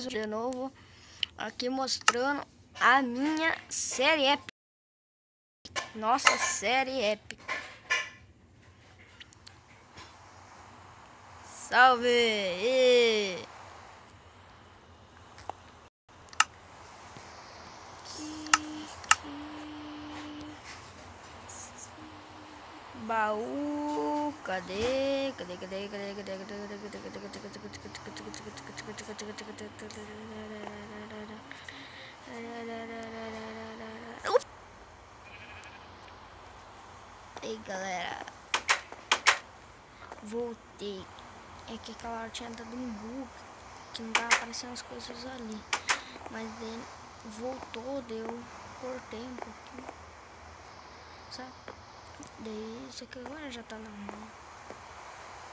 de novo aqui mostrando a minha série épica. Nossa série épica. Salve! Baú, cadê? Ei, galera, voltei. É que aquela hora tinha dado um bug, que não tava aparecendo as coisas ali. Mas daí voltou, cortei um pouquinho, sabe? Daí isso aqui agora já tá na mão.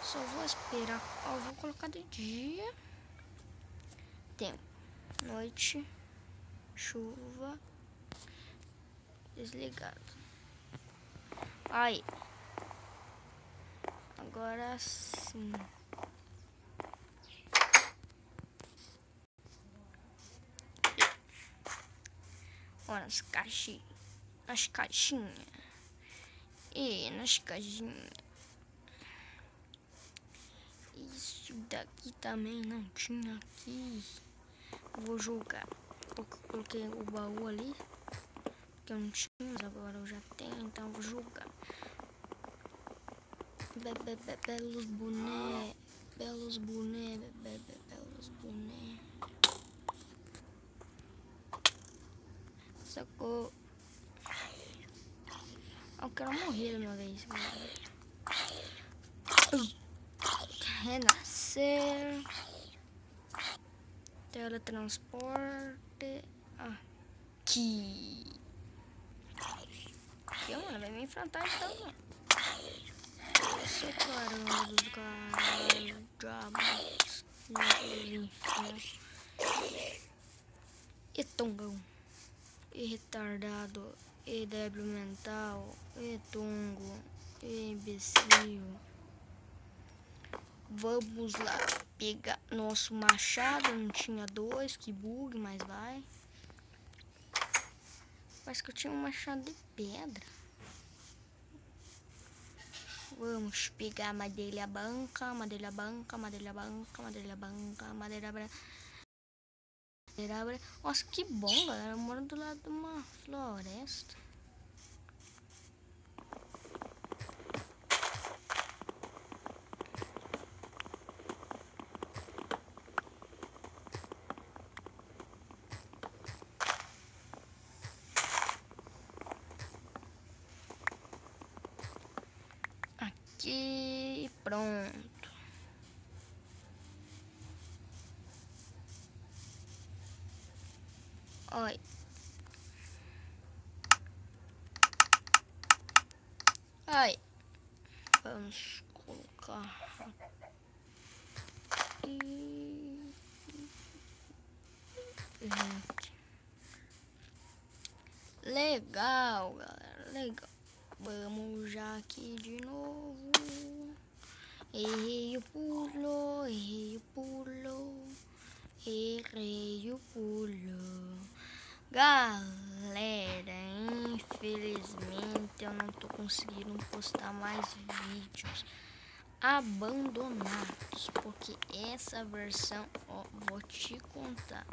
Só vou esperar. Ó, vou colocar de dia. Tempo, noite, chuva, desligado. Aí, agora sim. Olha as caixinhas. As caixinhas. E nas caixinhas. Isso daqui também não tinha aqui. Vou jogar. Eu coloquei o baú ali. Que eu não tinha, mas agora eu já tenho. Então vou jogar. Belos boné. Belos boné. Belos boné. Sacou? Eu quero morrer de uma vez. Renascer. Teletransporte. Aqui. Aqui, mano, vai me enfrentar então, mano. Seu caramba dos caras. Diabos. E tongão. E retardado. E débil mental. E tongo. E imbecil. Vamos lá pegar nosso machado. Não tinha dois, que bug, mas vai. Parece que eu tinha um machado de pedra. Vamos pegar madeira branca, madeira branca, madeira branca, madeira branca, madeira branca. Nossa, que bom, galera. Eu moro do lado de uma floresta. Aqui, pronto. Olha. Aí. Vamos colocar aqui. Legal, galera. Legal. Vamos já aqui de novo. Errei o pulo, errei o pulo, errei o pulo. Galera, infelizmente eu não tô conseguindo postar mais vídeos abandonados, porque essa versão, ó, vou te contar,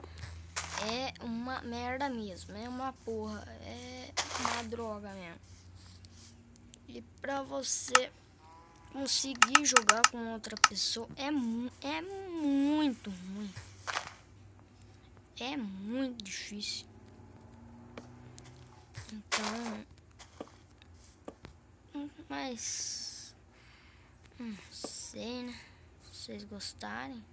é uma merda mesmo, é uma porra, é uma droga mesmo. E pra você conseguir jogar com outra pessoa é muito ruim. É muito difícil. Então, mas não sei, né? Se vocês gostarem,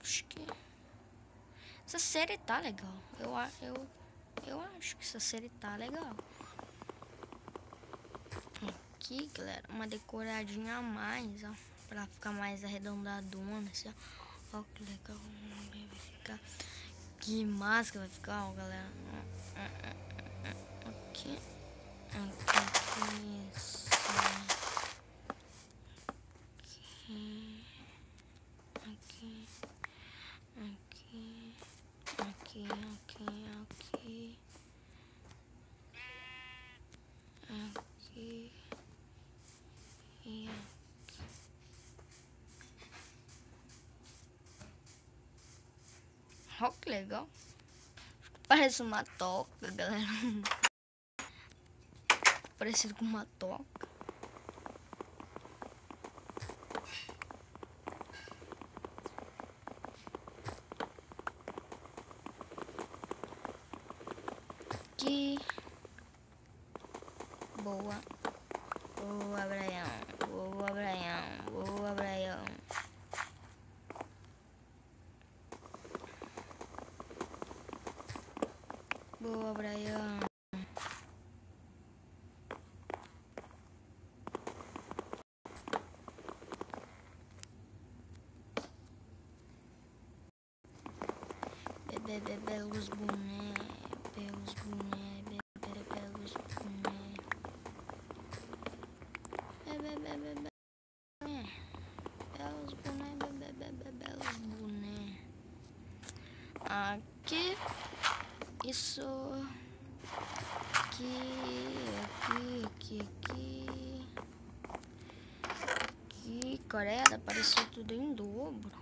acho que essa série tá legal. Eu acho que essa série tá legal. Aqui, galera, uma decoradinha a mais, ó, pra ficar mais arredondadona, assim, ó. Ó que legal, vai ficar. Que máscara vai ficar, ó, galera. Aqui. Aqui. Olha que legal. Parece uma toca, galera. Parecido com uma toca. Que boa. Boa, Brian. Boa, Brian. Boa, Brian. Boa, Brian. Belos boné, belos boné, belos boné. Belos boné, belos boné. Aqui, isso, aqui. Coreia, apareceu tudo em dobro.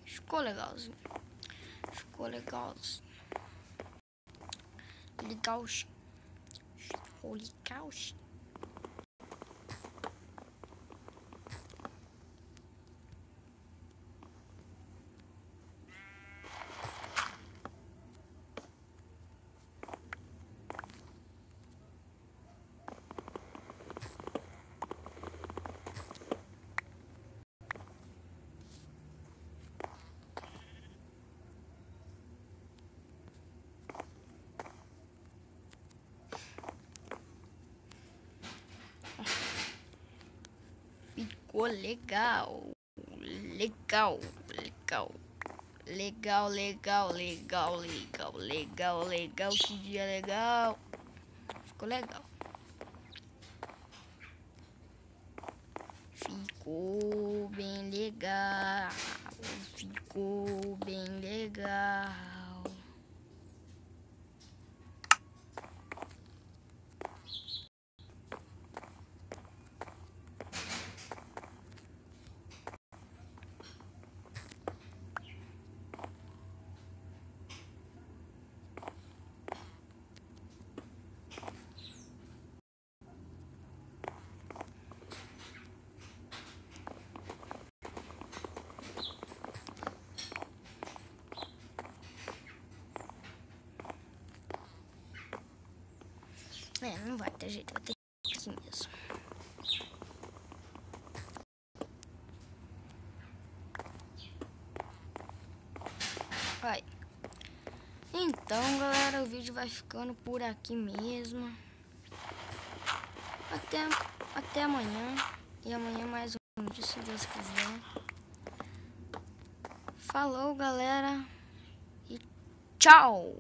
Ficou legalzinho. Ficou legalzinho. Legalzinho. Ficou legalzinho. Ficou legal. Legal. Que dia legal. Ficou legal. Ficou bem legal. Ficou bem legal. Não vai ter jeito, vai ter que assim mesmo. Vai. Então, galera, o vídeo vai ficando por aqui mesmo. Até amanhã. E amanhã mais um vídeo, se Deus quiser. Falou, galera. E tchau!